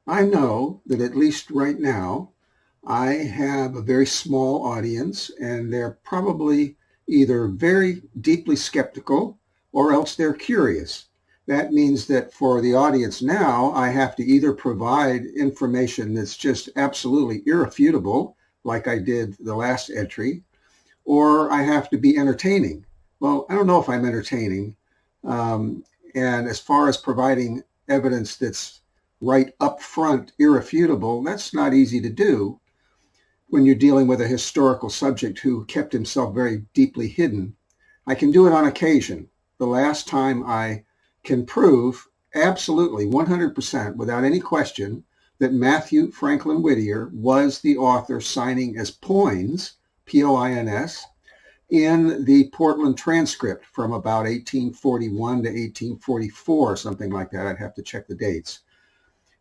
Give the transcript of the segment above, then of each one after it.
I know that at least right now, I have a very small audience, and they're probably either very deeply skeptical or else they're curious. That means that for the audience now, I have to either provide information that's just absolutely irrefutable, like I did the last entry, or I have to be entertaining. Well, I don't know if I'm entertaining. Um, and as far as providing evidence that's right up front, irrefutable, that's not easy to do when you're dealing with a historical subject who kept himself very deeply hidden. I can do it on occasion. The last time I can prove absolutely 100% without any question that Mathew Franklin Whittier was the author signing as Poins, P-O-I-N-S, in the Portland transcript from about 1841 to 1844, something like that. I'd have to check the dates.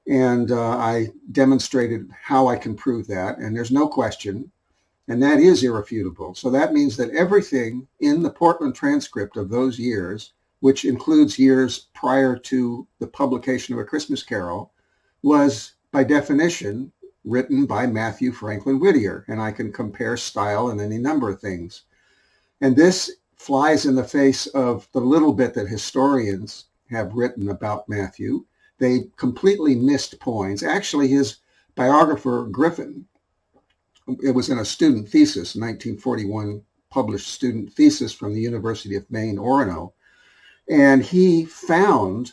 And I demonstrated how I can prove that, and there's no question, and that is irrefutable. So that means that everything in the Portland transcript of those years, which includes years prior to the publication of A Christmas Carol, was by definition written by Mathew Franklin Whittier, and I can compare style and any number of things. And this flies in the face of the little bit that historians have written about Mathew. They completely missed Poins. Actually, his biographer, Griffin, it was in a student thesis, 1941 published student thesis from the University of Maine, Orono. And he found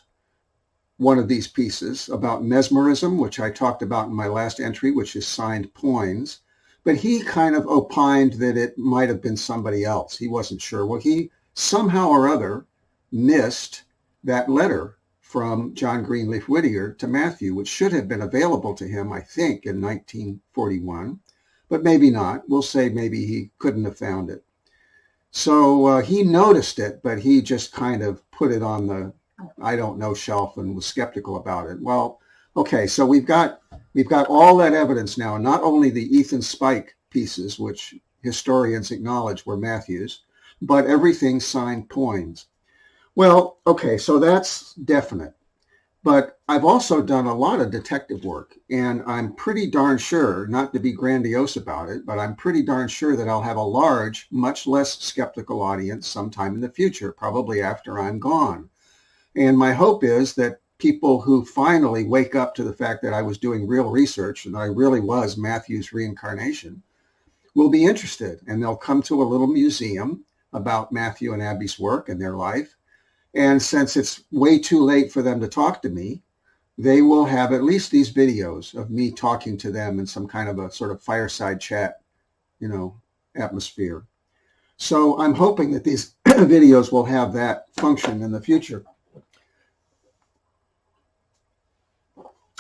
one of these pieces about mesmerism, which I talked about in my last entry, which is signed Poins. But he kind of opined that it might have been somebody else. He wasn't sure. Well, he somehow or other missed that letter from John Greenleaf Whittier to Mathew, which should have been available to him, I think, in 1941, but maybe not. We'll say maybe he couldn't have found it. So he noticed it, but he just kind of put it on the, I don't know, shelf and was skeptical about it. Well, okay, so we've got all that evidence now, not only the Ethan Spike pieces, which historians acknowledge were Mathew's, but everything signed Poins. Well, okay, so that's definite. But I've also done a lot of detective work, and I'm pretty darn sure, not to be grandiose about it, but I'm pretty darn sure that I'll have a large, much less skeptical audience sometime in the future, probably after I'm gone. And my hope is that people who finally wake up to the fact that I was doing real research and I really was Mathew's reincarnation will be interested, and they'll come to a little museum about Mathew and Abby's work and their life. And since it's way too late for them to talk to me, they will have at least these videos of me talking to them in some kind of a sort of fireside chat, atmosphere. So I'm hoping that these videos will have that function in the future.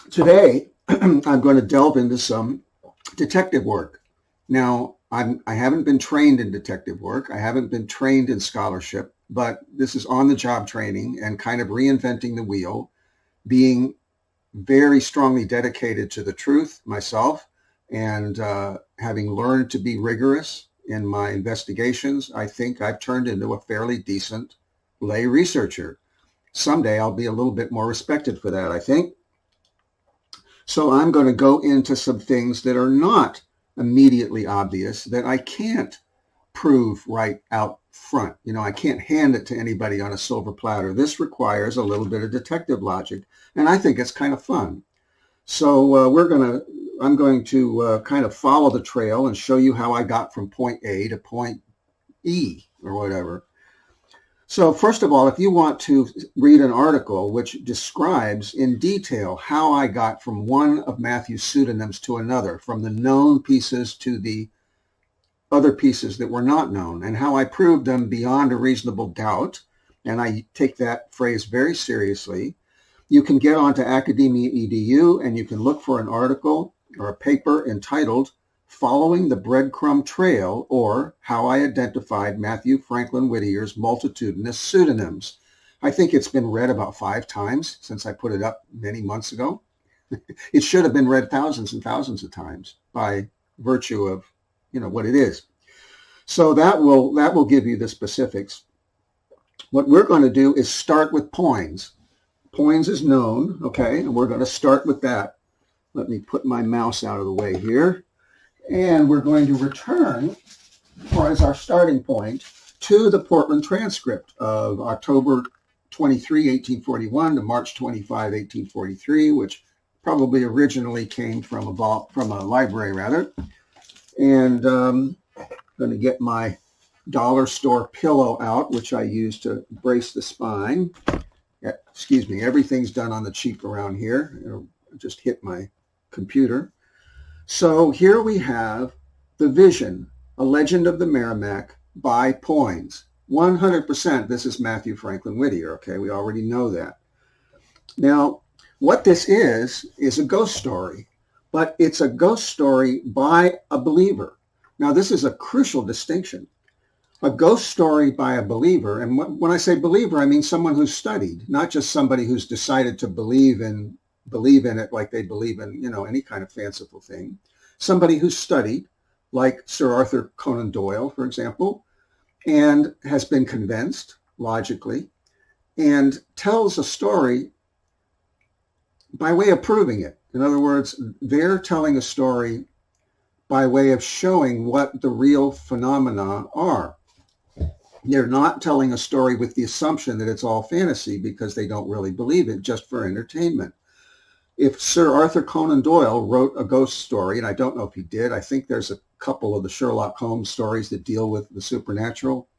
Today, I'm going to delve into some detective work. Now, I haven't been trained in detective work. I haven't been trained in scholarship, but this is on-the-job training and kind of reinventing the wheel, being very strongly dedicated to the truth myself, and having learned to be rigorous in my investigations, I think I've turned into a fairly decent lay researcher. Someday I'll be a little bit more respected for that, I think. So I'm going to go into some things that are not immediately obvious, that I can't prove right out front. I can't hand it to anybody on a silver platter. This requires a little bit of detective logic, and I think it's kind of fun. So I'm going to kind of follow the trail and show you how I got from point A to point E or whatever. So first of all, if you want to read an article which describes in detail how I got from one of Mathew's pseudonyms to another, from the known pieces to the other pieces that were not known, and how I proved them beyond a reasonable doubt, and I take that phrase very seriously, you can get onto Academia EDU and you can look for an article or a paper entitled Following the Breadcrumb Trail, or How I Identified Mathew Franklin Whittier's Multitudinous Pseudonyms. I think it's been read about 5 times since I put it up many months ago. It should have been read thousands and thousands of times by virtue of, what it is. So that will give you the specifics. What we're going to do is start with Poins. Poins is known, okay, and we're going to start with that. Let me put my mouse out of the way here. And we're going to return, or as our starting point, to the Portland transcript of October 23, 1841 to March 25, 1843, which probably originally came from a library, rather. And I'm going to get my dollar store pillow out, which I use to brace the spine. Excuse me, everything's done on the cheap around here. It'll just hit my computer. So here we have The Vision, A Legend of the Merrimack by Poins. 100% this is Mathew Franklin Whittier, okay? We already know that. Now, what this is a ghost story, but it's a ghost story by a believer. Now, this is a crucial distinction. A ghost story by a believer, and when I say believer, I mean someone who's studied, not just somebody who's decided to believe in it like they believe in, any kind of fanciful thing. Somebody who's studied, like Sir Arthur Conan Doyle, for example, and has been convinced logically, and tells a story by way of proving it. In other words, they're telling a story by way of showing what the real phenomena are. They're not telling a story with the assumption that it's all fantasy because they don't really believe it, just for entertainment. If Sir Arthur Conan Doyle wrote a ghost story, and I don't know if he did, I think there's a couple of the Sherlock Holmes stories that deal with the supernatural,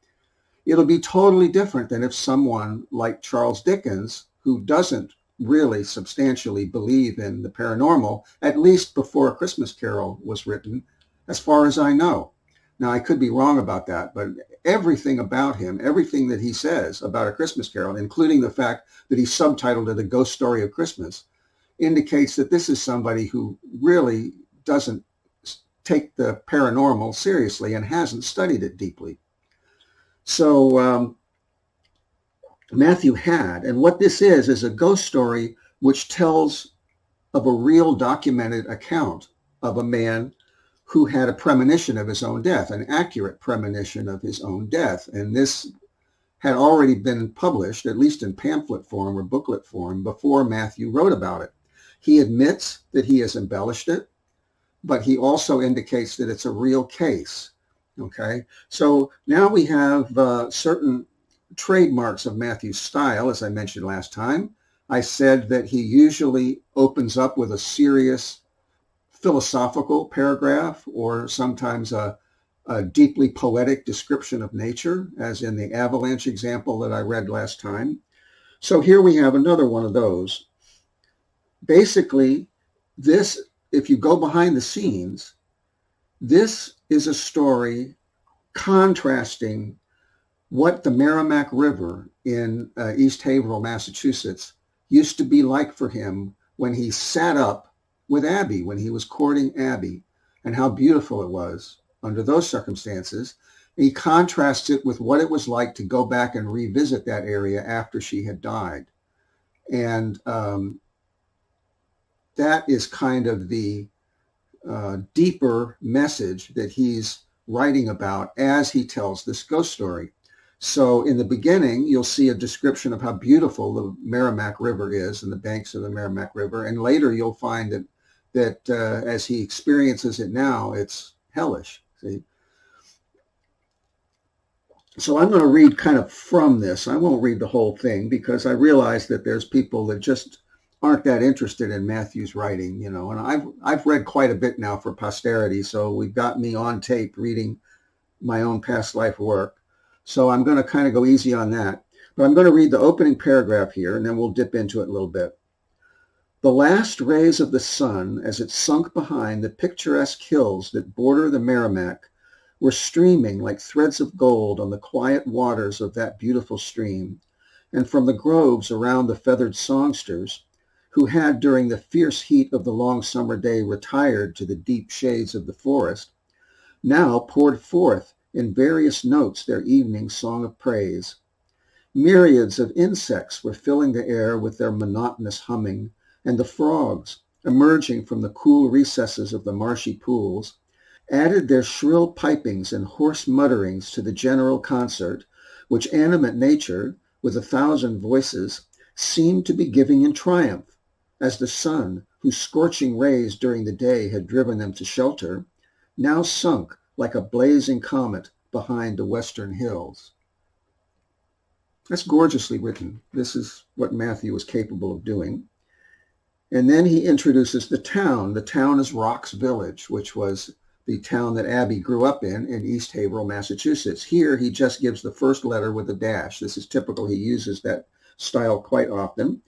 it'll be totally different than if someone like Charles Dickens, who doesn't really substantially believe in the paranormal, at least before A Christmas Carol was written, as far as I know. Now, I could be wrong about that, but everything about him, everything that he says about A Christmas Carol, including the fact that he subtitled it A Ghost Story of Christmas, indicates that this is somebody who really doesn't take the paranormal seriously and hasn't studied it deeply. So Matthew had, and what this is a ghost story which tells of a real documented account of a man who had a premonition of his own death, an accurate premonition of his own death. And this had already been published, at least in pamphlet form or booklet form, before Matthew wrote about it. He admits that he has embellished it, but he also indicates that it's a real case. Okay, so now we have certain trademarks of Matthew's style, as I mentioned last time. I said that he usually opens up with a serious philosophical paragraph, or sometimes a deeply poetic description of nature, as in the avalanche example that I read last time. So here we have another one of those. Basically, this, if you go behind the scenes, this is a story contrasting what the Merrimack River in East Haverhill, Massachusetts, used to be like for him when he sat up with Abby, when he was courting Abby, and how beautiful it was under those circumstances. He contrasts it with what it was like to go back and revisit that area after she had died. And that is kind of the deeper message that he's writing about as he tells this ghost story. So in the beginning, you'll see a description of how beautiful the Merrimack River is and the banks of the Merrimack River. And later you'll find that as he experiences it now, it's hellish. See? So I'm going to read kind of from this. I won't read the whole thing because I realize that there's people that just aren't that interested in Matthew's writing, and I've read quite a bit now for posterity, so we've got me on tape reading my own past life work. So I'm going to kind of go easy on that. But I'm going to read the opening paragraph here, and then we'll dip into it a little bit. The last rays of the sun, as it sunk behind the picturesque hills that border the Merrimack, were streaming like threads of gold on the quiet waters of that beautiful stream, and from the groves around the feathered songsters, who had during the fierce heat of the long summer day retired to the deep shades of the forest, now poured forth in various notes their evening song of praise. Myriads of insects were filling the air with their monotonous humming, and the frogs, emerging from the cool recesses of the marshy pools, added their shrill pipings and hoarse mutterings to the general concert, which animate nature, with 1,000 voices, seemed to be giving in triumph, as the sun, whose scorching rays during the day had driven them to shelter, now sunk like a blazing comet behind the western hills. That's gorgeously written. This is what Matthew was capable of doing. And then he introduces the town. The town is Rock's Village, which was the town that Abby grew up in East Haverhill, Massachusetts. Here, he just gives the first letter with a dash. This is typical. He uses that style quite often.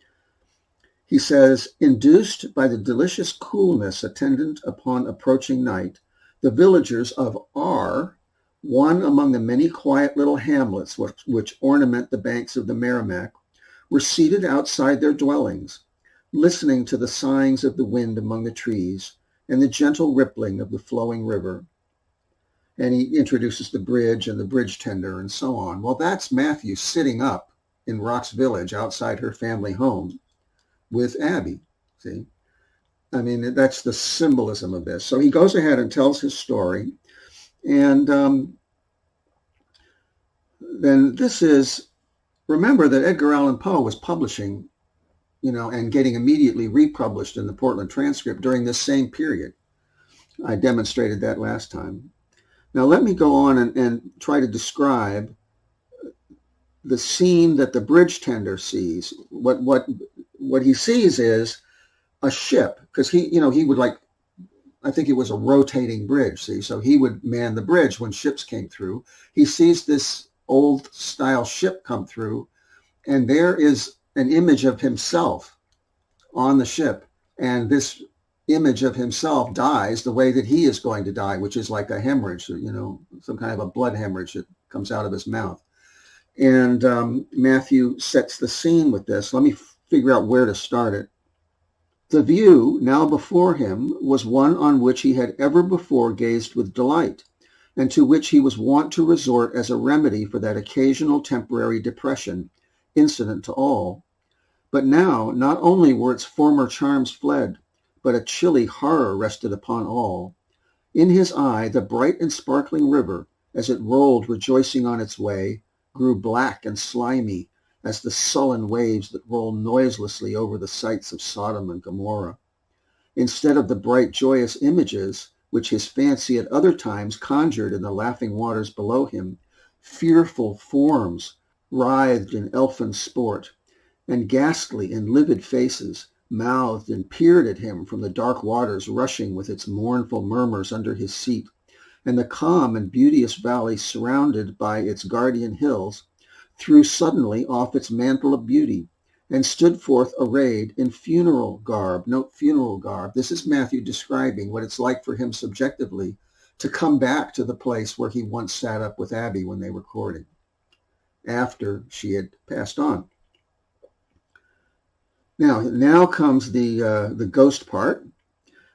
He says, induced by the delicious coolness attendant upon approaching night, the villagers of R, one among the many quiet little hamlets which ornament the banks of the Merrimack, were seated outside their dwellings, listening to the sighings of the wind among the trees and the gentle rippling of the flowing river. And he introduces the bridge and the bridge tender and so on. Well, that's Matthew sitting up in Rock's Village outside her family home with Abby. See? I mean, that's the symbolism of this. So he goes ahead and tells his story. And then this is, remember that Edgar Allan Poe was publishing, and getting immediately republished in the Portland Transcript during this same period. I demonstrated that last time. Now let me go on and try to describe the scene that the bridge tender sees. What he sees is a ship, because he would I think it was a rotating bridge, see? So he would man the bridge when ships came through. He sees this old style ship come through, and there is an image of himself on the ship. And this image of himself dies the way that he is going to die, which is like a hemorrhage, some kind of a blood hemorrhage that comes out of his mouth. And Matthew sets the scene with this. Let me figure out where to start it. The view now before him was one on which he had ever before gazed with delight, and to which he was wont to resort as a remedy for that occasional temporary depression incident to all. But now not only were its former charms fled, but a chilly horror rested upon all. In his eye the bright and sparkling river, as it rolled rejoicing on its way, grew black and slimy as the sullen waves that roll noiselessly over the sites of Sodom and Gomorrah. Instead of the bright, joyous images which his fancy at other times conjured in the laughing waters below him, fearful forms writhed in elfin sport, and ghastly and livid faces mouthed and peered at him from the dark waters rushing with its mournful murmurs under his seat, and the calm and beauteous valley surrounded by its guardian hills threw suddenly off its mantle of beauty and stood forth arrayed in funeral garb. Note funeral garb. This is Matthew describing what it's like for him subjectively to come back to the place where he once sat up with Abby when they were courting, after she had passed on. Now comes the ghost part.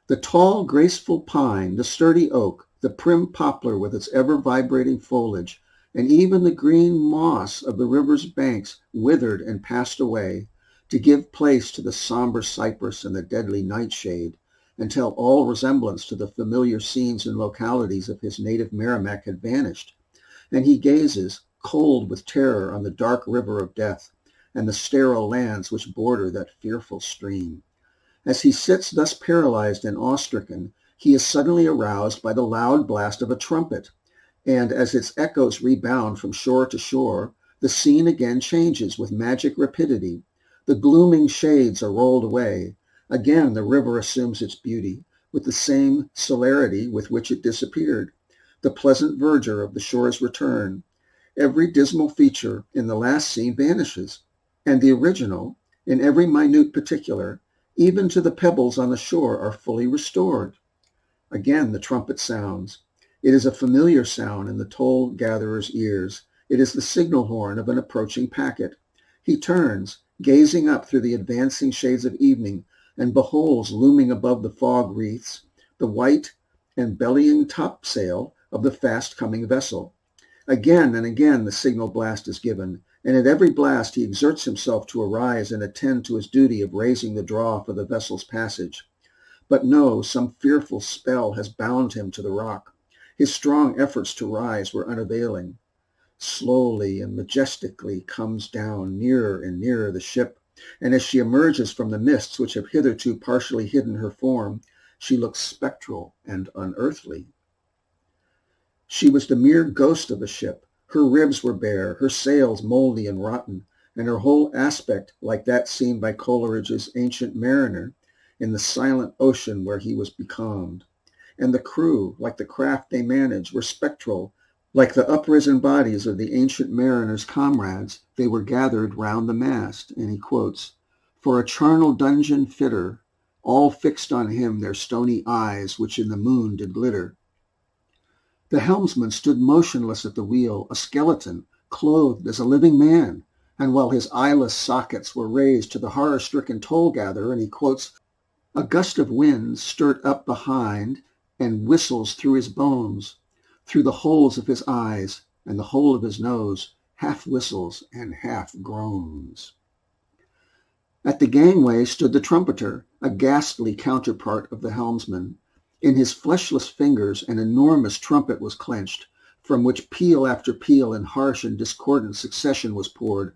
The tall, graceful pine, the sturdy oak, the prim poplar with its ever-vibrating foliage, and even the green moss of the river's banks withered and passed away to give place to the somber cypress and the deadly nightshade, until all resemblance to the familiar scenes and localities of his native Merrimack had vanished, and he gazes, cold with terror, on the dark river of death and the sterile lands which border that fearful stream. As he sits thus paralyzed and awe-stricken, he is suddenly aroused by the loud blast of a trumpet, and as its echoes rebound from shore to shore, the scene again changes with magic rapidity. The glooming shades are rolled away. Again the river assumes its beauty, with the same celerity with which it disappeared. The pleasant verdure of the shores return. Every dismal feature in the last scene vanishes, and the original, in every minute particular, even to the pebbles on the shore, are fully restored. Again the trumpet sounds. It is a familiar sound in the toll-gatherer's ears. It is the signal horn of an approaching packet. He turns, gazing up through the advancing shades of evening, and beholds looming above the fog wreaths the white and bellying topsail of the fast-coming vessel. Again and again the signal blast is given, and at every blast he exerts himself to arise and attend to his duty of raising the draw for the vessel's passage. But no, some fearful spell has bound him to the rock. His strong efforts to rise were unavailing. Slowly and majestically comes down, nearer and nearer the ship, and as she emerges from the mists which have hitherto partially hidden her form, she looks spectral and unearthly. She was the mere ghost of a ship. Her ribs were bare, her sails moldy and rotten, and her whole aspect like that seen by Coleridge's Ancient Mariner in the silent ocean where he was becalmed. And the crew, like the craft they managed, were spectral. Like the uprisen bodies of the Ancient Mariner's comrades, they were gathered round the mast, and he quotes, "For a charnel dungeon fitter, all fixed on him their stony eyes, which in the moon did glitter." The helmsman stood motionless at the wheel, a skeleton, clothed as a living man, and while his eyeless sockets were raised to the horror-stricken toll-gatherer, and he quotes, "A gust of wind stirred up behind and whistles through his bones, through the holes of his eyes and the hole of his nose, half whistles and half groans." At the gangway stood the trumpeter, a ghastly counterpart of the helmsman. In his fleshless fingers an enormous trumpet was clenched, from which peal after peal in harsh and discordant succession was poured.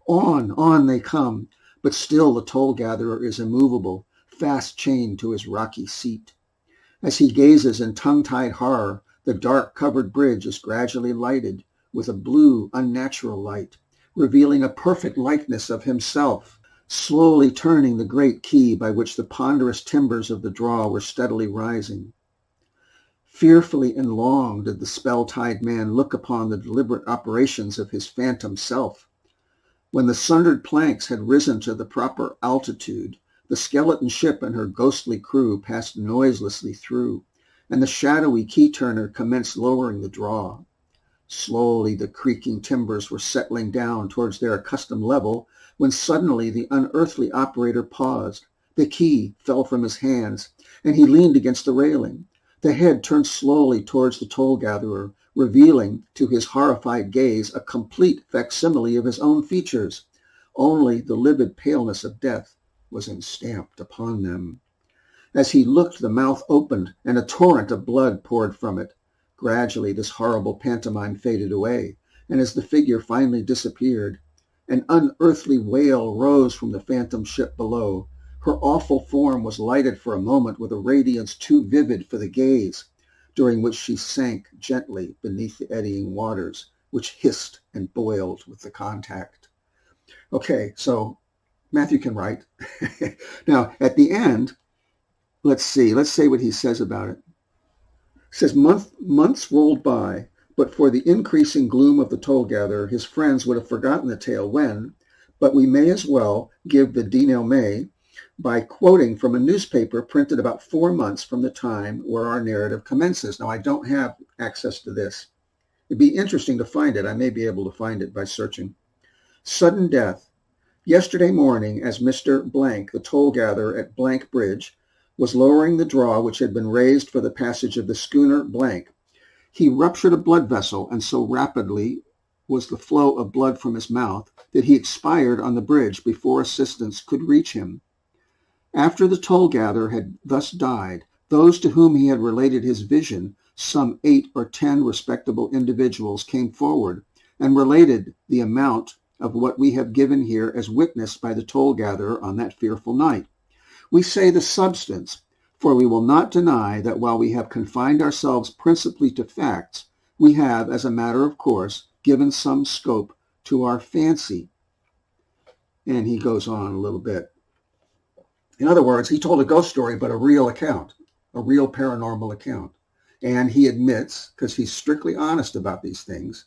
On they come, but still the toll-gatherer is immovable, fast chained to his rocky seat. As he gazes in tongue-tied horror, the dark-covered bridge is gradually lighted with a blue, unnatural light, revealing a perfect likeness of himself, slowly turning the great key by which the ponderous timbers of the draw were steadily rising. Fearfully and long did the spell-tied man look upon the deliberate operations of his phantom self. When the sundered planks had risen to the proper altitude, the skeleton ship and her ghostly crew passed noiselessly through, and the shadowy key-turner commenced lowering the draw. Slowly the creaking timbers were settling down towards their accustomed level, when suddenly the unearthly operator paused. The key fell from his hands, and he leaned against the railing. The head turned slowly towards the toll-gatherer, revealing to his horrified gaze a complete facsimile of his own features. Only the livid paleness of death was enstamped upon them. As he looked, the mouth opened, and a torrent of blood poured from it. Gradually this horrible pantomime faded away, and as the figure finally disappeared, an unearthly wail rose from the phantom ship below. Her awful form was lighted for a moment with a radiance too vivid for the gaze, during which she sank gently beneath the eddying waters, which hissed and boiled with the contact. Okay, so Matthew can write. Now, at the end, let's say what he says about it. It says, months rolled by, but for the increasing gloom of the toll-gatherer, his friends would have forgotten the tale when, but we may as well give the denouement by quoting from a newspaper printed about 4 months from the time where our narrative commences. Now, I don't have access to this. It'd be interesting to find it. I may be able to find it by searching. Sudden death. Yesterday morning, as Mr. Blank, the toll-gatherer at Blank Bridge, was lowering the draw which had been raised for the passage of the schooner Blank, he ruptured a blood vessel, and so rapidly was the flow of blood from his mouth that he expired on the bridge before assistance could reach him. After the toll-gatherer had thus died, those to whom he had related his vision, some 8 or 10 respectable individuals, came forward and related the amount of what we have given here as witnessed by the toll-gatherer on that fearful night. We say the substance, for we will not deny that while we have confined ourselves principally to facts, we have, as a matter of course, given some scope to our fancy. And he goes on a little bit. In other words, he told a ghost story, but a real account, a real paranormal account. And he admits, because he's strictly honest about these things,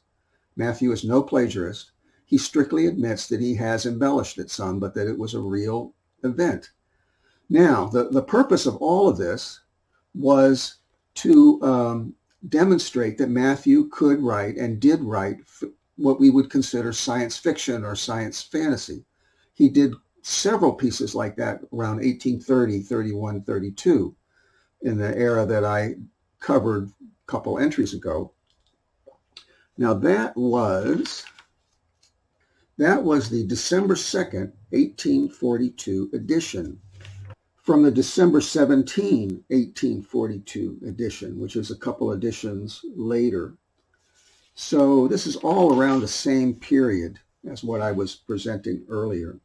Matthew is no plagiarist, he strictly admits that he has embellished it some, but that it was a real event. Now, the purpose of all of this was to demonstrate that Matthew could write and did write what we would consider science fiction or science fantasy. He did several pieces like that around 1830, 31, 32, in the era that I covered a couple entries ago. Now, that was the December 2nd, 1842 edition. From the December 17, 1842 edition, which is a couple editions later. So this is all around the same period as what I was presenting earlier.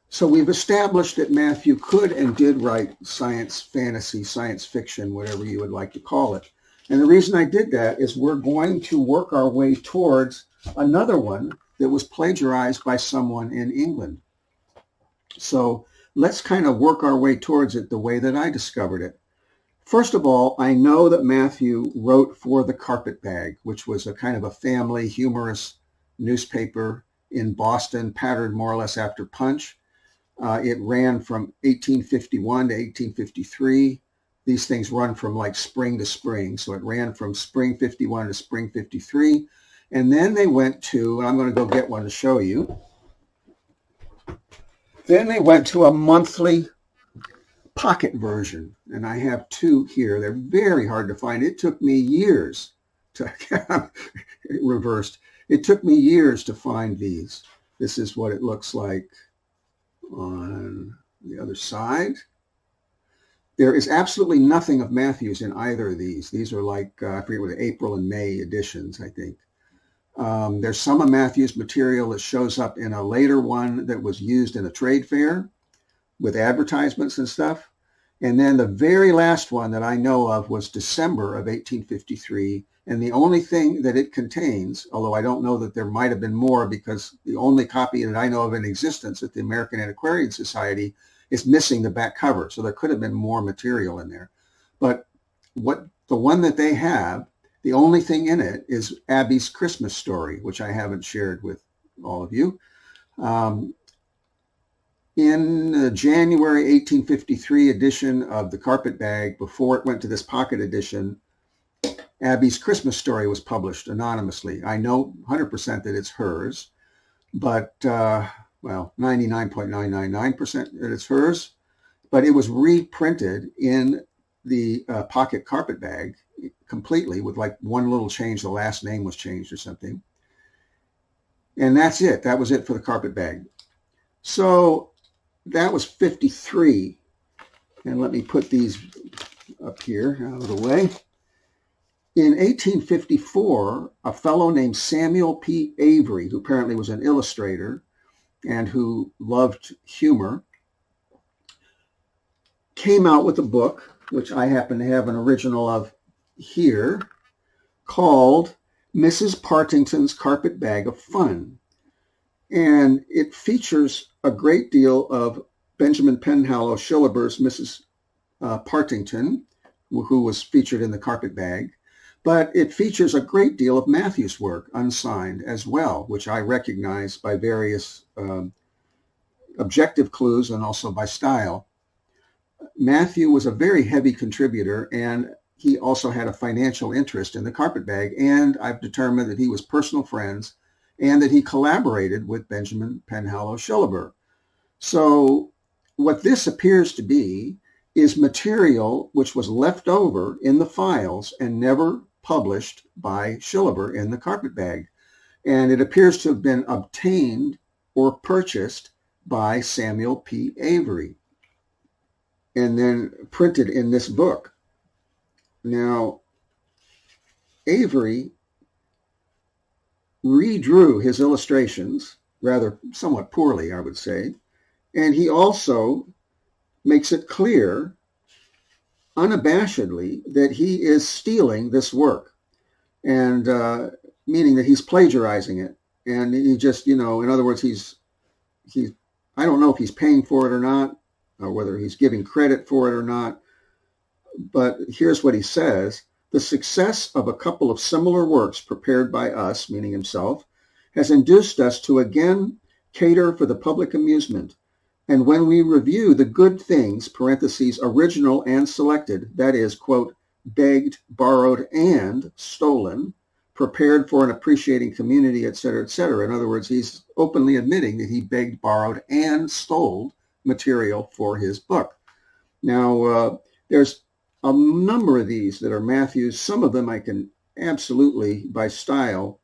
So we've established that Matthew could and did write science fantasy, science fiction, whatever you would like to call it. And the reason I did that is we're going to work our way towards another one that was plagiarized by someone in England. So let's kind of work our way towards it the way that I discovered it. First of all, I know that Matthew wrote for the Carpetbag, which was a kind of a family humorous newspaper in Boston, patterned more or less after Punch. It ran from 1851 to 1853. These things run from like spring to spring. So it ran from spring 51 to spring 53. And then they went to, and I'm going to go get one to show you. Then they went to a monthly pocket version. And I have two here. They're very hard to find. It took me years to reversed. It took me years to find these. This is what it looks like on the other side. There is absolutely nothing of Matthew's in either of these. These are like, I forget what, April and May editions, I think. There's some of Matthew's material that shows up in a later one that was used in a trade fair with advertisements and stuff. And then the very last one that I know of was December of 1853. And the only thing that it contains, although I don't know that there might have been more because the only copy that I know of in existence at the American Antiquarian Society is missing the back cover. So there could have been more material in there. But the one that they have, the only thing in it is Abby's Christmas story, which I haven't shared with all of you. In the January 1853 edition of the Carpetbag, before it went to this pocket edition, Abby's Christmas story was published anonymously. I know 100% that it's hers, but, well, 99.999% that it's hers. But it was reprinted in the pocket Carpetbag completely with like one little change. The last name was changed or something. And that's it. That was it for the Carpetbag. So that was 53. And let me put these up here out of the way. In 1854, a fellow named Samuel P. Avery, who apparently was an illustrator and who loved humor, came out with a book, which I happen to have an original of here, called Mrs. Partington's Carpetbag of Fun. And it features a great deal of Benjamin Penhallow Shillaber's Mrs. Partington, who was featured in the Carpetbag. But it features a great deal of Matthew's work, unsigned as well, which I recognize by various objective clues and also by style. Matthew was a very heavy contributor, and he also had a financial interest in the Carpetbag, and I've determined that he was personal friends and that he collaborated with Benjamin Penhallow Shillaber. So what this appears to be is material which was left over in the files and never published by Shillaber in the Carpetbag. And it appears to have been obtained or purchased by Samuel P. Avery and then printed in this book. Now, Avery redrew his illustrations, rather somewhat poorly, I would say, and he also makes it clear unabashedly that he is stealing this work, and meaning that he's plagiarizing it. And he just, in other words, he's I don't know if he's paying for it or not, or whether he's giving credit for it or not. But here's what he says. The success of a couple of similar works prepared by us, meaning himself, has induced us to again cater for the public amusement. And when we review the good things, parentheses, original and selected, that is, quote, begged, borrowed, and stolen, prepared for an appreciating community, etc., etc. In other words, he's openly admitting that he begged, borrowed, and stole material for his book. Now, there's a number of these that are Matthew's. Some of them I can absolutely, by style,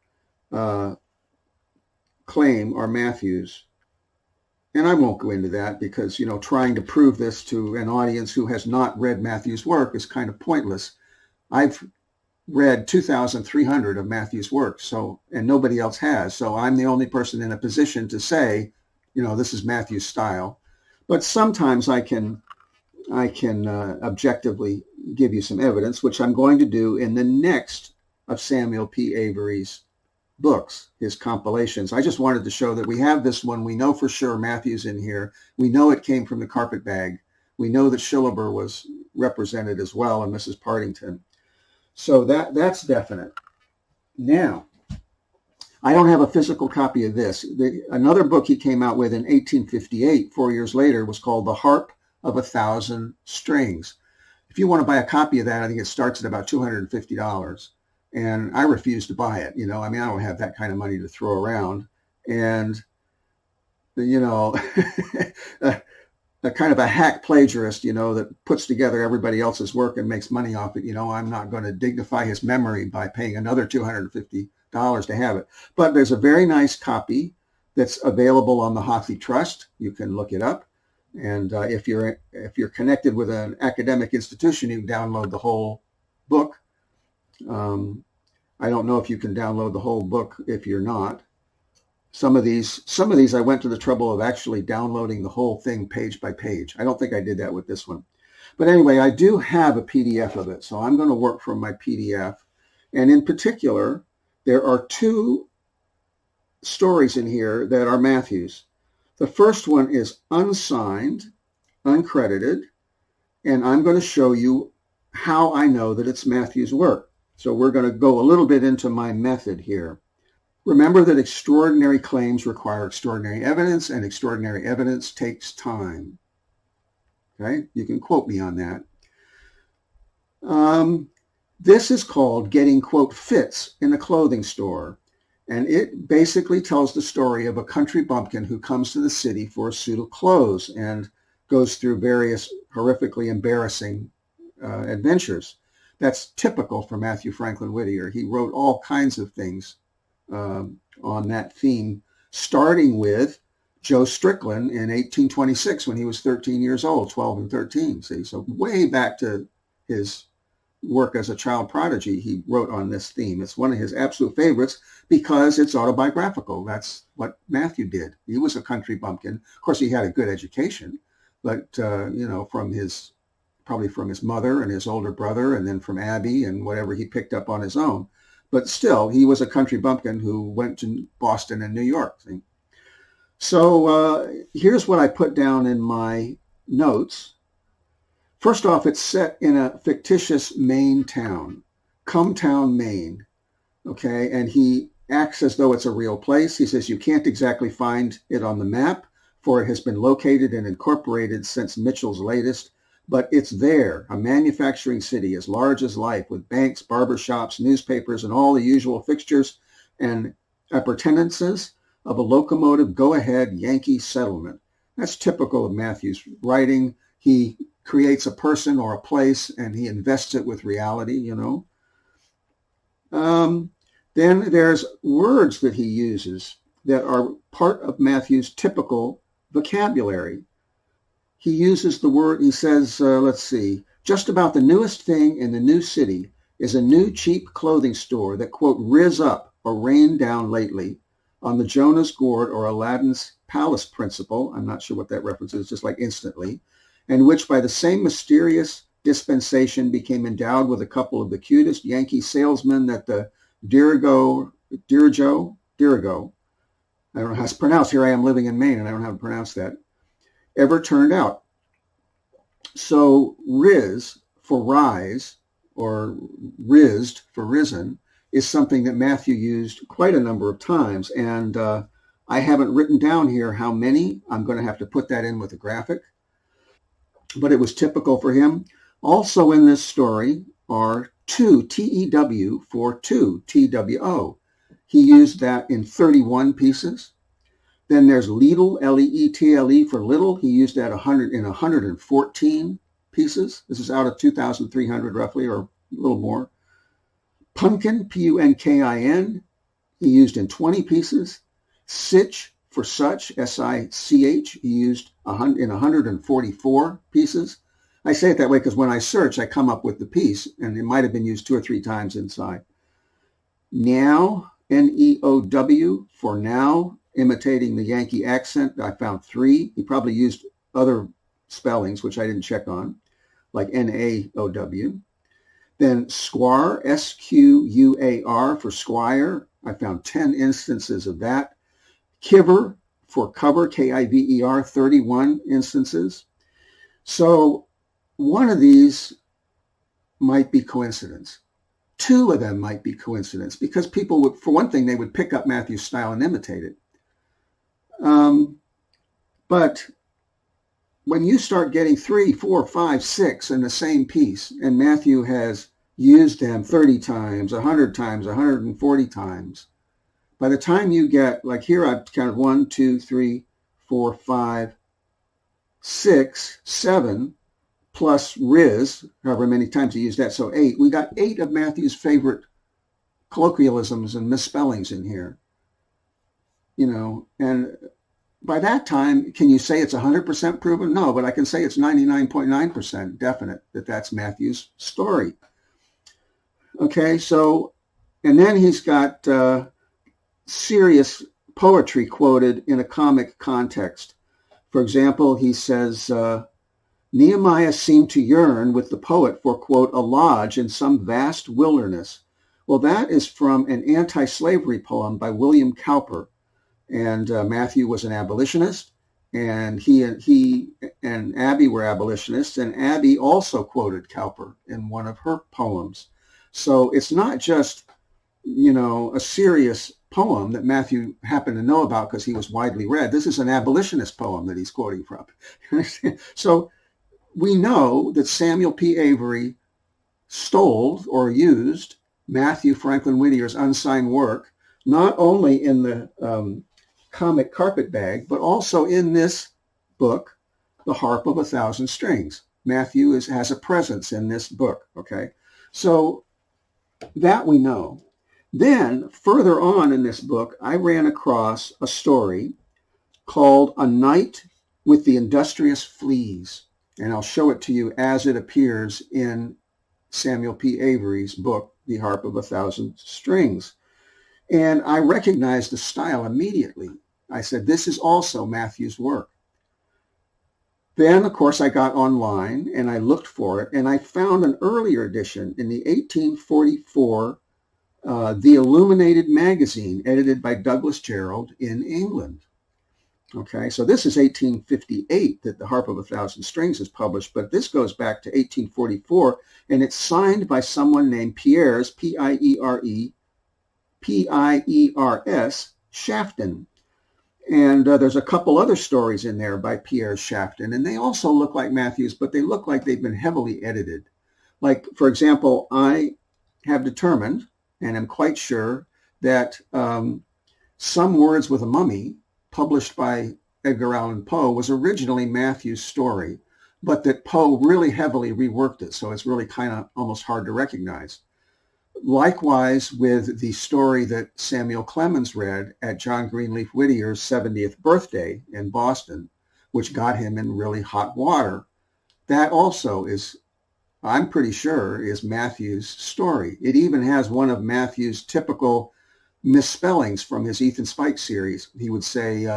claim are Matthew's. And I won't go into that because, trying to prove this to an audience who has not read Matthew's work is kind of pointless. I've read 2,300 of Matthew's work, and nobody else has. So I'm the only person in a position to say this is Matthew's style. But sometimes I can objectively give you some evidence, which I'm going to do in the next of Samuel P. Avery's books, his compilations. I just wanted to show that we have this one. We know for sure Matthew's in here. We know it came from the Carpetbag. We know that Shillaber was represented as well, and Mrs. Partington. So that's definite. Now, I don't have a physical copy of this. Another book he came out with in 1858, 4 years later, was called The Harp of 1,000 Strings. If you want to buy a copy of that, I think it starts at about $250. And I refuse to buy it. I don't have that kind of money to throw around. And, a kind of a hack plagiarist, that puts together everybody else's work and makes money off it. I'm not going to dignify his memory by paying another $250 to have it. But there's a very nice copy that's available on the Hathi Trust. You can look it up. And if you're connected with an academic institution, you can download the whole book. I don't know if you can download the whole book if you're not. Some of these I went to the trouble of actually downloading the whole thing page by page. I don't think I did that with this one. But anyway, I do have a PDF of it, so I'm going to work from my PDF. And in particular, there are two stories in here that are Matthew's. The first one is unsigned, uncredited, and I'm going to show you how I know that it's Matthew's work. So we're going to go a little bit into my method here. Remember that extraordinary claims require extraordinary evidence, and extraordinary evidence takes time. Okay, you can quote me on that. This is called getting, quote, fits in a clothing store. And it basically tells the story of a country bumpkin who comes to the city for a suit of clothes and goes through various horrifically embarrassing adventures. That's typical for Mathew Franklin Whittier. He wrote all kinds of things on that theme, starting with Joe Strickland in 1826 when he was 13 years old, 12 and 13. See, so way back to his work as a child prodigy, he wrote on this theme. It's one of his absolute favorites because it's autobiographical. That's what Matthew did. He was a country bumpkin. Of course, he had a good education, but probably from his mother and his older brother, and then from Abby and whatever he picked up on his own. But still, he was a country bumpkin who went to Boston and New York. See? So here's what I put down in my notes. First off, it's set in a fictitious Maine town, Cumtown, Maine. Okay, and he acts as though it's a real place. He says you can't exactly find it on the map, for it has been located and incorporated since Mitchell's latest, but it's there, a manufacturing city as large as life, with banks, barbershops, newspapers, and all the usual fixtures and appurtenances of a locomotive go-ahead Yankee settlement. That's typical of Matthew's writing. He creates a person or a place and he invests it with reality, Then there's words that he uses that are part of Matthew's typical vocabulary. He uses the word, he says, let's see, just about the newest thing in the new city is a new cheap clothing store that, quote, riz up or rained down lately on the Jonah's gourd or Aladdin's palace principle. I'm not sure what that reference is, just like instantly, and which by the same mysterious dispensation became endowed with a couple of the cutest Yankee salesmen that the Dirigo, I don't know how it's pronounced. Here I am living in Maine and I don't know how to pronounce that, ever turned out. So riz for rise or rizzed for risen is something that Matthew used quite a number of times. And I haven't written down here how many. I'm going to have to put that in with a graphic. But it was typical for him. Also in this story are two, T-E-W for two, T-W-O. He used that in 31 pieces. Then there's Leetle, L-E-E-T-L-E for little. He used that in 114 pieces. This is out of 2,300 roughly, or a little more. Pumpkin, P-U-N-K-I-N, he used in 20 pieces. Sitch for such, S-I-C-H, he used in 144 pieces. I say it that way because when I search, I come up with the piece, and it might have been used 2 or 3 times inside. Now, N-E-O-W for now, imitating the Yankee accent. I found 3. He probably used other spellings, which I didn't check on, like Naow. Then squar, Squar for squire. I found 10 instances of that. Kiver for cover, Kiver, 31 instances. So one of these might be coincidence. 2 of them might be coincidence because people would, for one thing, they would pick up Matthew's style and imitate it. But when you start getting 3, 4, 5, 6 in the same piece, and Matthew has used them 30 times, 100 times, 140 times, by the time you get, like here I've counted 1, 2, 3, 4, 5, 6, 7, plus Riz, however many times he used that, so 8. We got 8 of Matthew's favorite colloquialisms and misspellings in here. And by that time, can you say it's 100% proven? No, but I can say it's 99.9% definite that that's Matthew's story. Okay, so, and then he's got serious poetry quoted in a comic context. For example, he says, Nehemiah seemed to yearn with the poet for, quote, a lodge in some vast wilderness. Well, that is from an anti-slavery poem by William Cowper. And Matthew was an abolitionist, and he and Abby were abolitionists, and Abby also quoted Cowper in one of her poems. So it's not just, a serious poem that Matthew happened to know about because he was widely read. This is an abolitionist poem that he's quoting from. So we know that Samuel P. Avery stole or used Mathew Franklin Whittier's unsigned work, not only in the comic Carpetbag, but also in this book, The Harp of 1,000 Strings. Matthew has a presence in this book, okay? So that we know. Then further on in this book, I ran across a story called A Night with the Industrious Fleas. And I'll show it to you as it appears in Samuel P. Avery's book, The Harp of 1,000 Strings. And I recognized the style immediately. I said, this is also Matthew's work. Then, of course, I got online and I looked for it, and I found an earlier edition in the 1844, The Illuminated Magazine, edited by Douglas Jerrold in England. Okay, so this is 1858 that The Harp of 1,000 Strings is published, but this goes back to 1844, and it's signed by someone named Piers, P-I-E-R-S, Shafton. And there's a couple other stories in there by Pierre Shafton, and they also look like Matthew's, but they look like they've been heavily edited. Like, for example, I have determined, and I'm quite sure, that Some Words with a Mummy, published by Edgar Allan Poe, was originally Matthew's story, but that Poe really heavily reworked it, so it's really kind of almost hard to recognize. Likewise with the story that Samuel Clemens read at John Greenleaf Whittier's 70th birthday in Boston, which got him in really hot water. That also is, I'm pretty sure, is Matthew's story. It even has one of Matthew's typical misspellings from his Ethan Spike series. He would say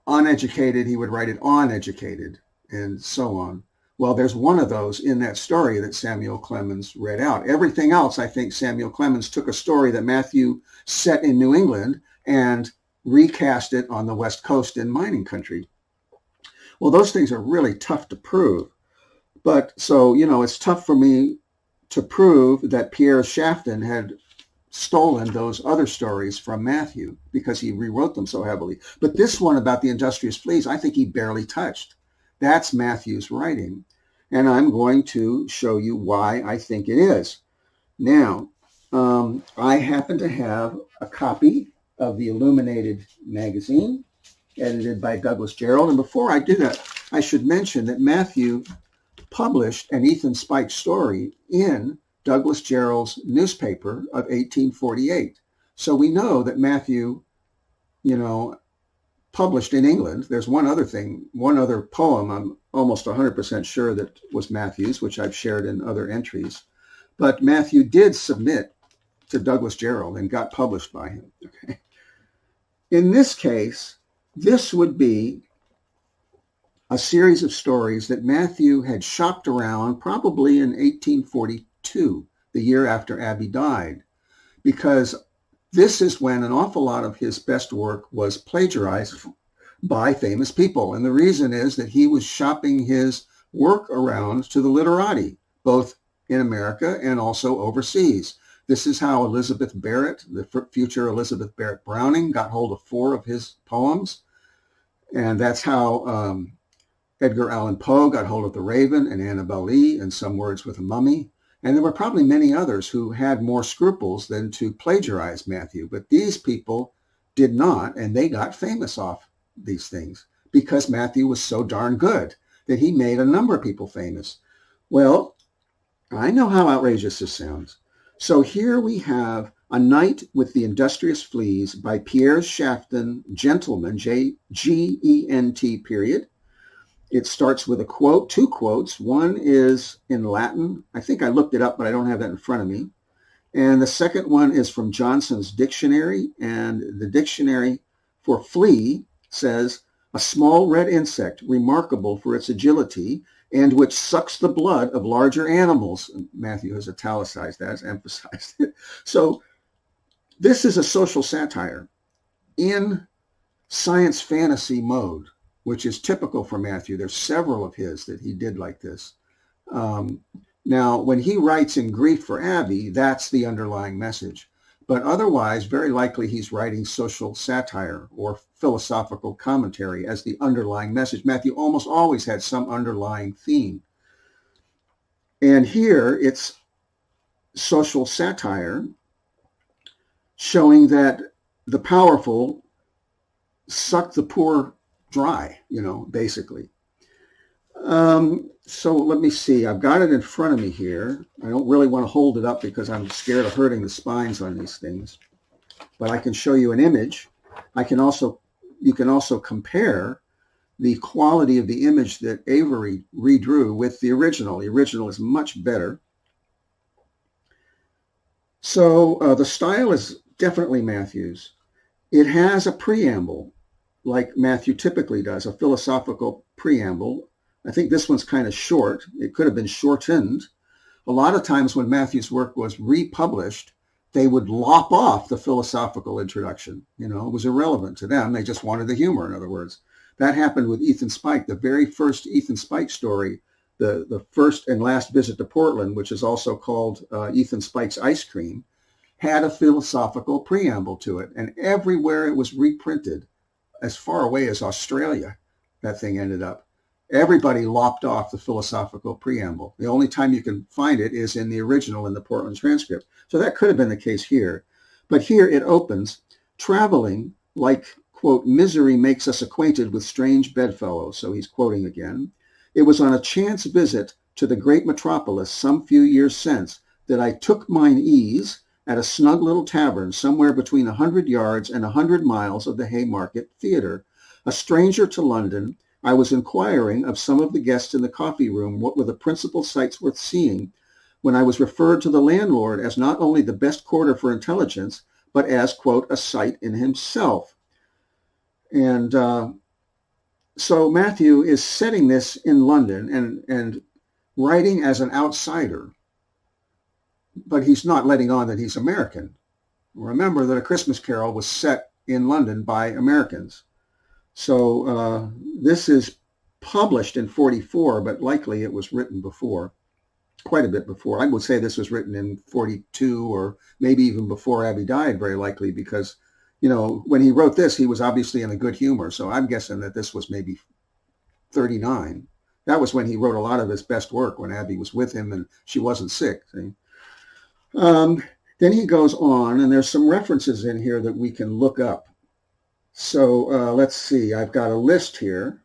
uneducated, he would write it uneducated, and so on. Well, there's one of those in that story that Samuel Clemens read out. Everything else, I think Samuel Clemens took a story that Matthew set in New England and recast it on the West Coast in mining country. Well, those things are really tough to prove. But so, it's tough for me to prove that Pierre Shafton had stolen those other stories from Matthew because he rewrote them so heavily. But this one about the industrious fleas, I think he barely touched. That's Matthew's writing, and I'm going to show you why I think it is. Now, I happen to have a copy of the Illuminated Magazine, edited by Douglas Jerrold, and before I do that, I should mention that Matthew published an Ethan Spike story in Douglas Jerrold's newspaper of 1848. So we know that Matthew, published in England. There's one other poem I'm almost 100% sure that was Matthew's, which I've shared in other entries. But Matthew did submit to Douglas Jerrold and got published by him. Okay. In this case, this would be a series of stories that Matthew had shopped around probably in 1842, the year after Abby died, because this is when an awful lot of his best work was plagiarized by famous people. And the reason is that he was shopping his work around to the literati, both in America and also overseas. This is how Elizabeth Barrett, the future Elizabeth Barrett Browning, got hold of 4 of his poems. And that's how Edgar Allan Poe got hold of The Raven and Annabel Lee and Some Words with a Mummy. And there were probably many others who had more scruples than to plagiarize Matthew. But these people did not, and they got famous off these things because Matthew was so darn good that he made a number of people famous. Well, I know how outrageous this sounds. So here we have A Night with the Industrious Fleas by Pierre Shafton, Gentleman, Gent, period. It starts with a quote, 2 quotes. One is in Latin. I think I looked it up, but I don't have that in front of me. And the second one is from Johnson's dictionary. And the dictionary for flea says, a small red insect remarkable for its agility and which sucks the blood of larger animals. Matthew has italicized that, has emphasized it. So this is a social satire in science fantasy mode, which is typical for Matthew. There's several of his that he did like this. Now, when he writes in grief for Abby, that's the underlying message. But otherwise, very likely he's writing social satire or philosophical commentary as the underlying message. Matthew almost always had some underlying theme. And here it's social satire showing that the powerful suck the poor dry, basically. So let me see. I've got it in front of me here. I don't really want to hold it up because I'm scared of hurting the spines on these things. But I can show you an image. You can also compare the quality of the image that Avery redrew with the original. The original is much better. So the style is definitely Matthew's. It has a preamble, like Matthew typically does, a philosophical preamble. I think this one's kind of short. It could have been shortened. A lot of times when Matthew's work was republished, they would lop off the philosophical introduction. It was irrelevant to them. They just wanted the humor, in other words. That happened with Ethan Spike. The very first Ethan Spike story, the first and last visit to Portland, which is also called Ethan Spike's Ice Cream, had a philosophical preamble to it. And everywhere it was reprinted, as far away as Australia, that thing ended up. Everybody lopped off the philosophical preamble. The only time you can find it is in the original in the Portland transcript. So that could have been the case here. But here it opens, traveling like, quote, misery makes us acquainted with strange bedfellows. So he's quoting again. It was on a chance visit to the great metropolis some few years since that I took mine ease at a snug little tavern somewhere between 100 yards and 100 miles of the Haymarket Theatre. A stranger to London, I was inquiring of some of the guests in the coffee room what were the principal sights worth seeing, when I was referred to the landlord as not only the best quarter for intelligence, but as, quote, a sight in himself. And so Matthew is setting this in London and writing as an outsider, but he's not letting on that he's American. Remember that A Christmas Carol was set in London by Americans. So this is published in 44, but likely it was written before, quite a bit before. I would say this was written in 42 or maybe even before Abby died, very likely, because, when he wrote this, he was obviously in a good humor. So I'm guessing that this was maybe 39. That was when he wrote a lot of his best work, when Abby was with him and she wasn't sick. See? Then he goes on, and there's some references in here that we can look up. So let's see, I've got a list here.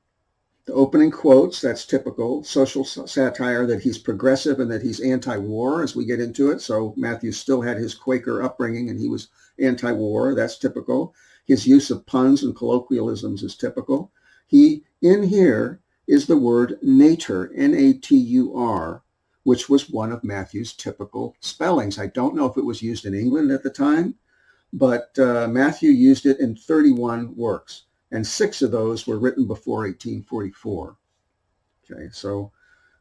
The opening quotes, that's typical. Social satire, that he's progressive and that he's anti-war as we get into it. So Matthew still had his Quaker upbringing and he was anti-war. That's typical. His use of puns and colloquialisms is typical. In here is the word natur, N-A-T-U-R, which was one of Matthew's typical spellings. I don't know if it was used in England at the time, but Mathew used it in 31 works, and 6 of those were written before 1844. Okay, so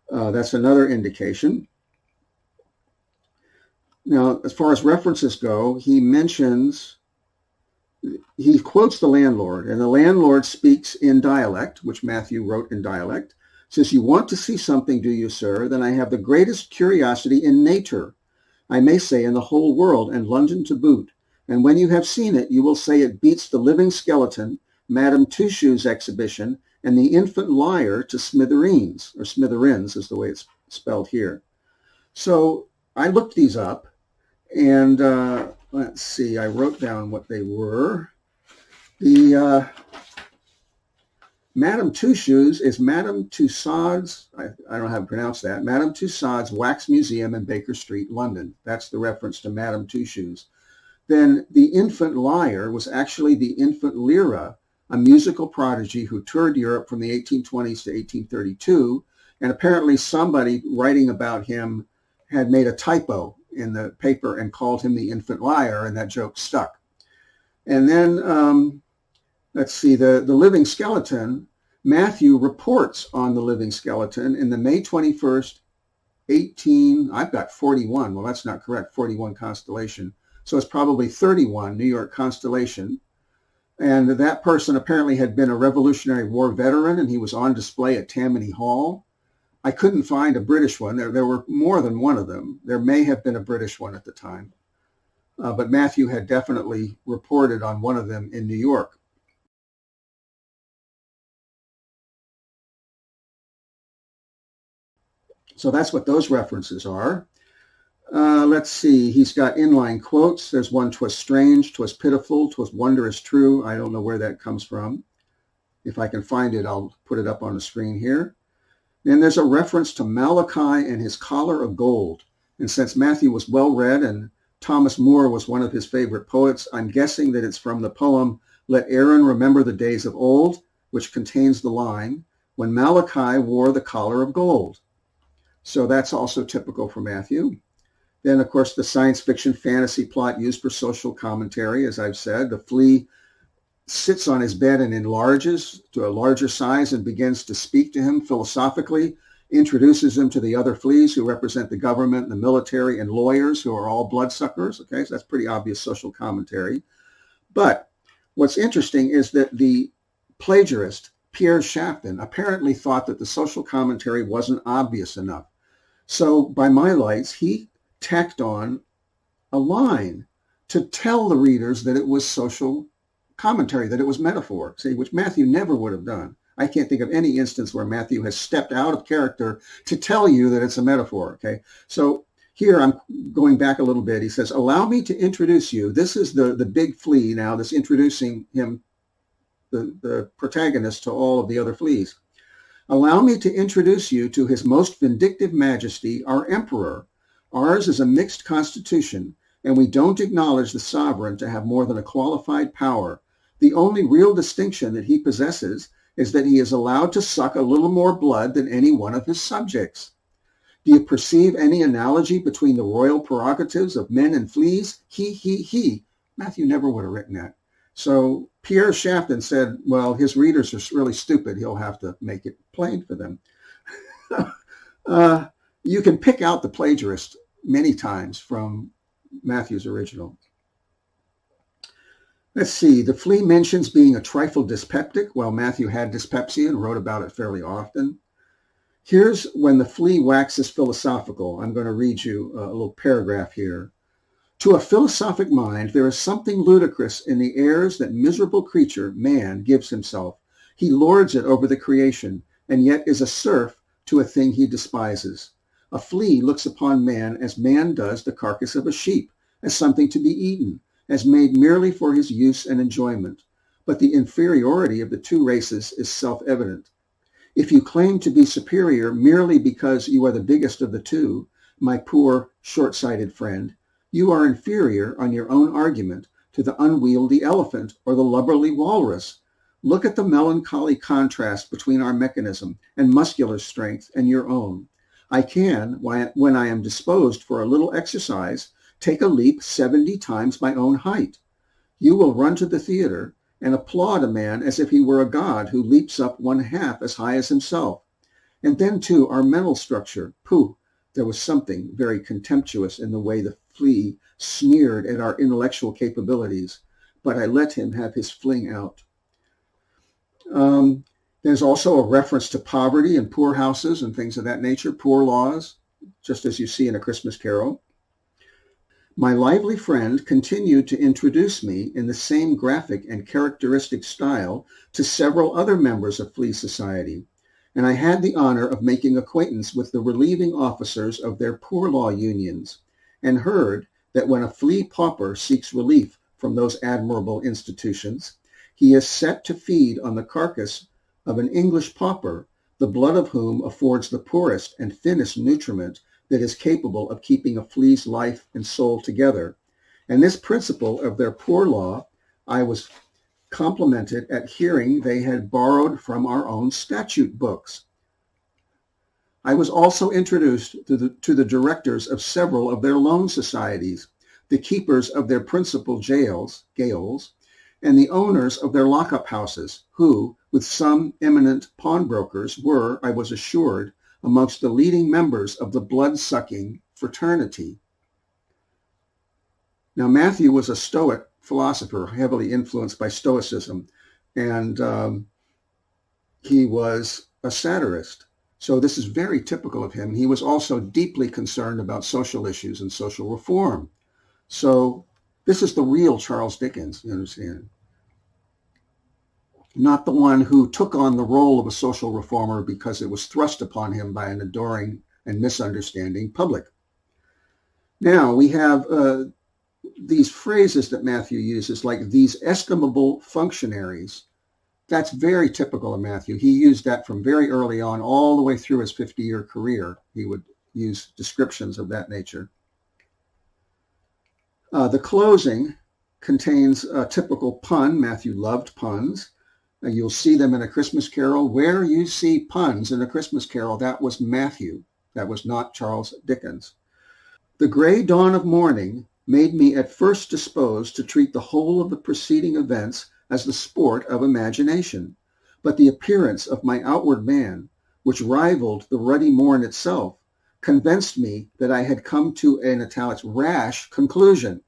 that's another indication. Now, as far as references go, he quotes the landlord, and the landlord speaks in dialect, which Mathew wrote in dialect. Says, "You want to see something, do you, sir? Then I have the greatest curiosity in natur, I may say in the whole world, and London to boot. And when you have seen it, you will say it beats the living skeleton, Madame Tushu's exhibition, and the infant lyre to smithereens," or smithereens is the way it's spelled here. So I looked these up, and let's see, I wrote down what they were. The Madame Tushu's is Madame Tussaud's, I don't know how to pronounce that, Madame Tussaud's Wax Museum in Baker Street, London. That's the reference to Madame Tushu's. Then the infant lyre was actually the infant lyra, a musical prodigy who toured Europe from the 1820s to 1832. And apparently somebody writing about him had made a typo in the paper and called him the infant lyre, and that joke stuck. And then, let's see, the living skeleton, Mathew reports on the living skeleton in the May 21st, I've got 41, well, that's not correct, 41 constellation. So it's probably 31 New York constellation. And that person apparently had been a Revolutionary War veteran, and he was on display at Tammany Hall. I couldn't find a British one. There were more than one of them. There may have been a British one at the time. But Mathew had definitely reported on one of them in New York. So that's what those references are. Let's see. He's got inline quotes. There's one, "'Twas strange, 'twas pitiful, 'twas wondrous true." I don't know where that comes from. If I can find it, I'll put it up on the screen here. Then there's a reference to Malachi and his collar of gold. And since Mathew was well read and Thomas Moore was one of his favorite poets, I'm guessing that it's from the poem "Let Aaron Remember the Days of Old," which contains the line, "When Malachi wore the collar of gold." So that's also typical for Mathew. Then, of course, the science fiction fantasy plot used for social commentary, as I've said. The flea sits on his bed and enlarges to a larger size and begins to speak to him philosophically, introduces him to the other fleas who represent the government, the military, and lawyers who are all bloodsuckers. Okay, so that's pretty obvious social commentary. But what's interesting is that the plagiarist, Pierre Shafton, apparently thought that the social commentary wasn't obvious enough. So by my lights, he tacked on a line to tell the readers that it was social commentary, that it was metaphor, see, which Mathew never would have done. I can't think of any instance where Mathew has stepped out of character to tell you that it's a metaphor, okay? So here I'm going back a little bit. He says, "Allow me to introduce you." This is the big flea now that's introducing him, the protagonist, to all of the other fleas. "Allow me to introduce you to His Most Vindictive Majesty, our Emperor. Ours is a mixed constitution, and we don't acknowledge the sovereign to have more than a qualified power. The only real distinction that he possesses is that he is allowed to suck a little more blood than any one of his subjects. Do you perceive any analogy between the royal prerogatives of men and fleas? He. Mathew never would have written that. So Pierre Shafton said, well, his readers are really stupid. He'll have to make it plain for them. You can pick out the plagiarist many times from Mathew's original. Let's see. The flea mentions being a trifle dyspeptic. Well, Mathew had dyspepsia and wrote about it fairly often. Here's when the flea waxes philosophical. I'm going to read you a little paragraph here. "To a philosophic mind, there is something ludicrous in the airs that miserable creature, man, gives himself. He lords it over the creation, and yet is a serf to a thing he despises. A flea looks upon man as man does the carcass of a sheep, as something to be eaten, as made merely for his use and enjoyment. But the inferiority of the two races is self-evident. If you claim to be superior merely because you are the biggest of the two, my poor, short-sighted friend, you are inferior on your own argument to the unwieldy elephant or the lubberly walrus. Look at the melancholy contrast between our mechanism and muscular strength and your own. I can, when I am disposed for a little exercise, take a leap 70 times my own height. You will run to the theater and applaud a man as if he were a god who leaps up one half as high as himself. And then, too, our mental structure. Pooh, there was something very contemptuous in the way the flea sneered at our intellectual capabilities, but I let him have his fling out. There's also a reference to poverty and poor houses and things of that nature, poor laws, just as you see in A Christmas Carol. My lively friend continued to introduce me in the same graphic and characteristic style to several other members of Flea Society, and I had the honor of making acquaintance with the relieving officers of their poor law unions, and heard that when a flea pauper seeks relief from those admirable institutions, he is set to feed on the carcass of an English pauper, the blood of whom affords the poorest and thinnest nutriment that is capable of keeping a flea's life and soul together. And this principle of their poor law I was complimented at hearing they had borrowed from our own statute books. I was also introduced to the directors of several of their loan societies, the keepers of their principal gaols, and the owners of their lockup houses, who, with some eminent pawnbrokers, were, I was assured, amongst the leading members of the blood-sucking fraternity. Now, Mathew was a Stoic philosopher, heavily influenced by Stoicism, and he was a satirist. So this is very typical of him. He was also deeply concerned about social issues and social reform. So this is the real Charles Dickens, you understand? Not the one who took on the role of a social reformer because it was thrust upon him by an adoring and misunderstanding public. Now we have these phrases that Mathew uses, like these estimable functionaries. That's very typical of Mathew. He used that from very early on, all the way through his 50-year career. He would use descriptions of that nature. The closing contains a typical pun. Mathew loved puns. You'll see them in A Christmas Carol. Where you see puns in A Christmas Carol, that was Mathew. That was not Charles Dickens. The gray dawn of morning made me at first disposed to treat the whole of the preceding events as the sport of imagination, but the appearance of my outward man, which rivaled the ruddy morn itself, convinced me that I had come to an italics rash conclusion,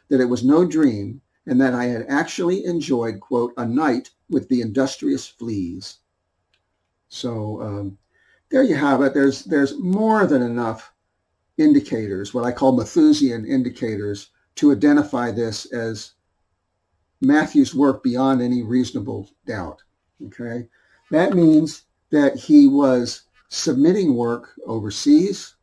that it was no dream, and that I had actually enjoyed, quote, a night with the industrious fleas. So there you have it. There's more than enough indicators, what I call Malthusian indicators, to identify this as Mathew's work beyond any reasonable doubt. Okay, that means that he was submitting work overseas,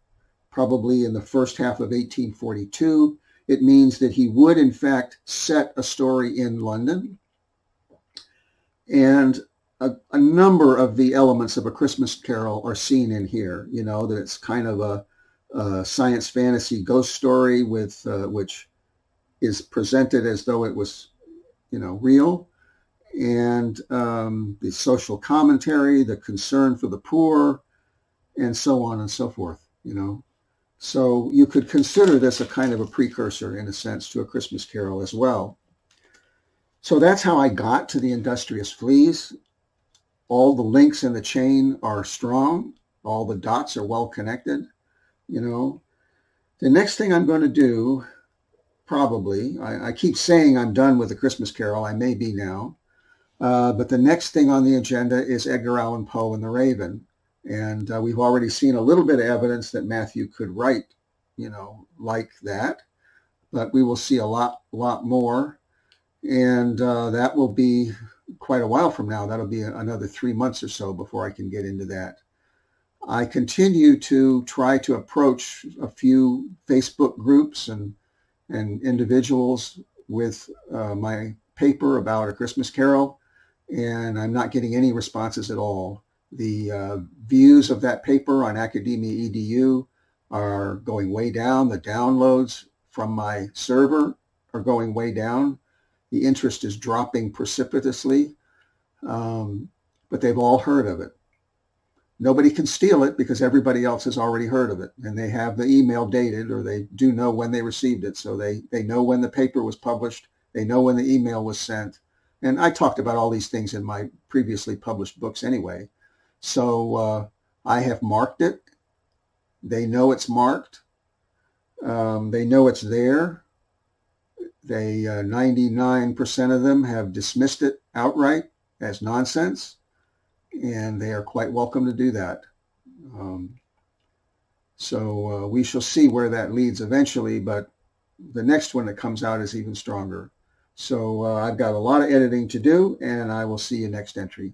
probably in the first half of 1842. It means that he would, in fact, set a story in London. And a number of the elements of A Christmas Carol are seen in here. You know, that it's kind of a science fantasy ghost story with which is presented as though it was, you know, real. And the social commentary, the concern for the poor, and so on and so forth, you know. So you could consider this a kind of a precursor, in a sense, to A Christmas Carol as well. So that's how I got to the industrious fleas. All the links in the chain are strong. All the dots are well connected, you know. The next thing I'm going to do, probably, I keep saying I'm done with A Christmas Carol. I may be now. But the next thing on the agenda is Edgar Allan Poe and the Raven. And we've already seen a little bit of evidence that Mathew could write, you know, like that. But we will see a lot more. And that will be quite a while from now. That'll be another 3 months or so before I can get into that. I continue to try to approach a few Facebook groups and individuals with my paper about A Christmas Carol, and I'm not getting any responses at all. The views of that paper on Academia EDU are going way down. The downloads from my server are going way down. The interest is dropping precipitously, but they've all heard of it. Nobody can steal it because everybody else has already heard of it, and they have the email dated, or they do know when they received it, so they know when the paper was published They know when the email was sent. And I talked about all these things in my previously published books anyway. So I have marked it. They know it's marked. They know it's there. They 99% of them have dismissed it outright as nonsense, and they are quite welcome to do that. So we shall see where that leads eventually, but the next one that comes out is even stronger. So I've got a lot of editing to do, and I will see you next entry.